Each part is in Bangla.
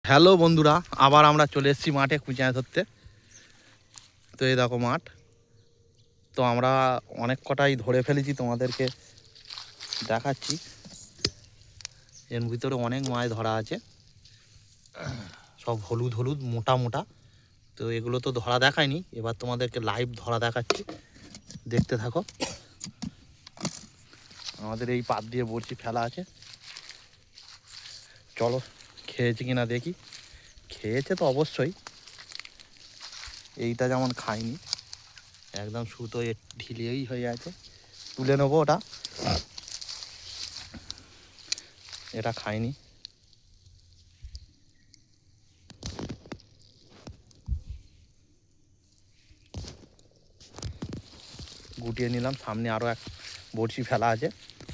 হ্যালো বন্ধুরা, আবার আমরা চলে এসেছি মাঠে কুঁচা ধরতে। তো এই দেখো মাঠ। তো আমরা অনেক কটাই ধরে ফেলেছি, তোমাদেরকে দেখাচ্ছি। এর ভিতরে অনেক মাছ ধরা আছে, সব হলুদ হলুদ মোটা মোটা। তো এগুলো তো ধরা দেখায়নি, এবার তোমাদেরকে লাইভ ধরা দেখাচ্ছি, দেখতে থাকো। আমাদের এই পাত দিয়ে বড়শি ফেলা আছে, চলো খেয়েছে কিনা দেখি। খেয়েছে তো অবশ্যই, এইটা যেমন খায়নি, একদম সুতো ঢিলিয়েই হয়ে আছে। তুলে নেবো ওটা, এটা খায়নি। গুটিয়ে নিলাম। সামনে আরও এক বড়শি ফেলা আছে,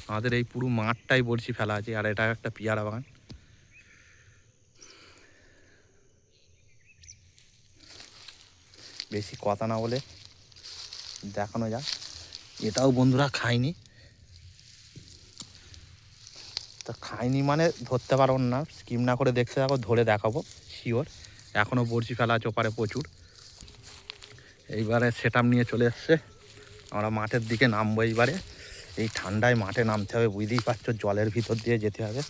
আমাদের এই পুরো মাঠটাই বড়শি ফেলা আছে। আর এটা একটা পেয়ারা বাগান। বেশি কথা না বলে দেখানো যাক। এটাও বন্ধুরা খায়নি। তো খায়নি মানে ধরতে পারবো না, স্কিম না করে দেখতে থাকো, ধরে দেখাবো শিওর। এখনও বড়শি ফেলা আছে ওপারে প্রচুর। এইবারে সেটআপ নিয়ে চলে এসছে, আমরা মাঠের দিকে নামবো। এইবারে এই ঠান্ডায় মাঠে নামতে হবে, বুঝতেই পারছো, জলের ভিতর দিয়ে যেতে হবে।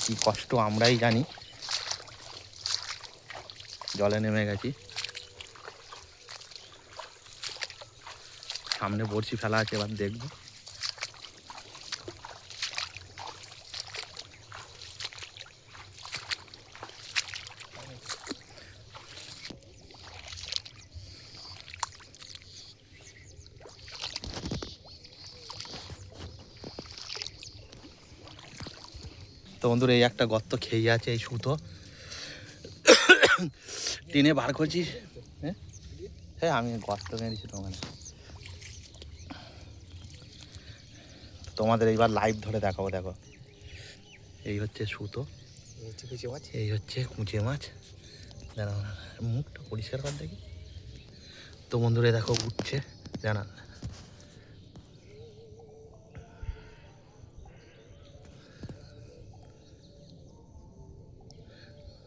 কি কষ্ট আমরাই জানি। জলে নেমে গেছি, সামনে বড়শি ফেলা আছে, এবার দেখবো। তো বন্ধুরা, এই একটা গর্ত খেয়ে আছে, এই সুতো টেনে বার করছি। হ্যাঁ হ্যাঁ, আমি গর্ত মেরেছি তোমাকে। তোমাদের এইবার লাইভ ধরে দেখাবো। দেখো, এই হচ্ছে সুতো, এই হচ্ছে কুঁচে মাছ। জানা মুখটা পরিষ্কার কর দেখি। তো বন্ধুরা দেখো, উঠছে জানা,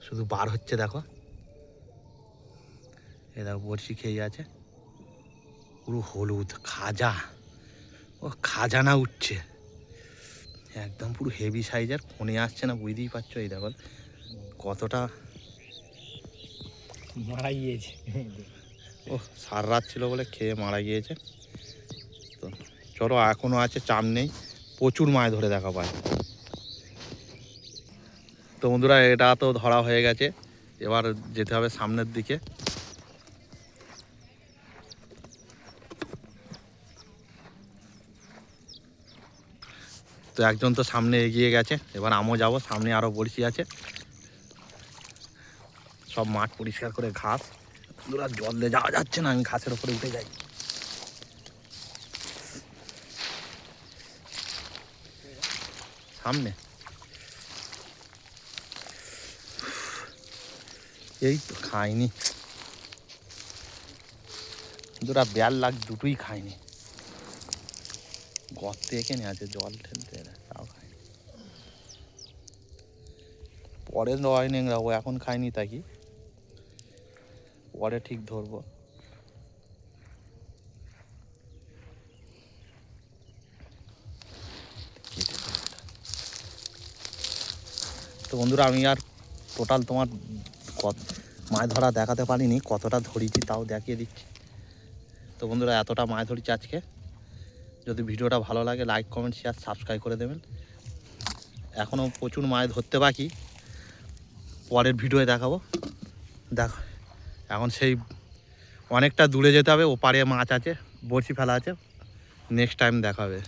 শুধু বার হচ্ছে। দেখো, এ দেখো বড়শি খেয়ে আছে, পুরো হলুদ খাজা। ও খাজানা উঠছে একদম, পুরো হেভি সাইজের। ফোনে আসছে না, বুঝতেই পারছো। এই দেখো কতটা মারা গিয়েছে। ও সার রাত ছিল বলে খেয়ে মারা গিয়েছে। তো চলো, এখনও আছে, চাপ নেই, প্রচুর মাছ ধরে দেখা পায়। তো বন্ধুরা, এটা তো ধরা হয়ে গেছে, এবার যেতে হবে সামনের দিকে। তো একজন তো সামনে এগিয়ে গেছে, এবার আমিও যাবো। সামনে আরও বড়শি আছে, সব মাঠ পরিষ্কার করে ঘাস। বন্ধুরা, জল দিয়ে যাওয়া যাচ্ছে না, আমি ঘাসের উপরে উঠে যাই। সামনে এই তো খাইনি বন্ধুরা, বেয়ার লাগ দুটোই খাইনি। গর্তে এখানে আছে, জল ঠেলতে, তাও খাইনি। পরে নয় নেংরাবো, এখন খাইনি, তাকি পরে ঠিক ধরবো। তো বন্ধুরা, আমি আর টোটাল তোমার মাছ ধরা দেখাতে পারিনি, কতটা ধরেছি তাও দেখিয়ে দিচ্ছি। তো বন্ধুরা, এতটা মাছ ধরেছি আজকে। যদি ভিডিওটা ভালো লাগে, লাইক কমেন্ট শেয়ার সাবস্ক্রাইব করে দেবেন। এখনও প্রচুর মাছ ধরতে বাকি, পরের ভিডিওয়ে দেখাবো। দেখো, এখন সেই অনেকটা দূরে যেতে হবে, ওপারে মাছ আছে, বড়শি ফেলা আছে। নেক্সট টাইম দেখা হবে।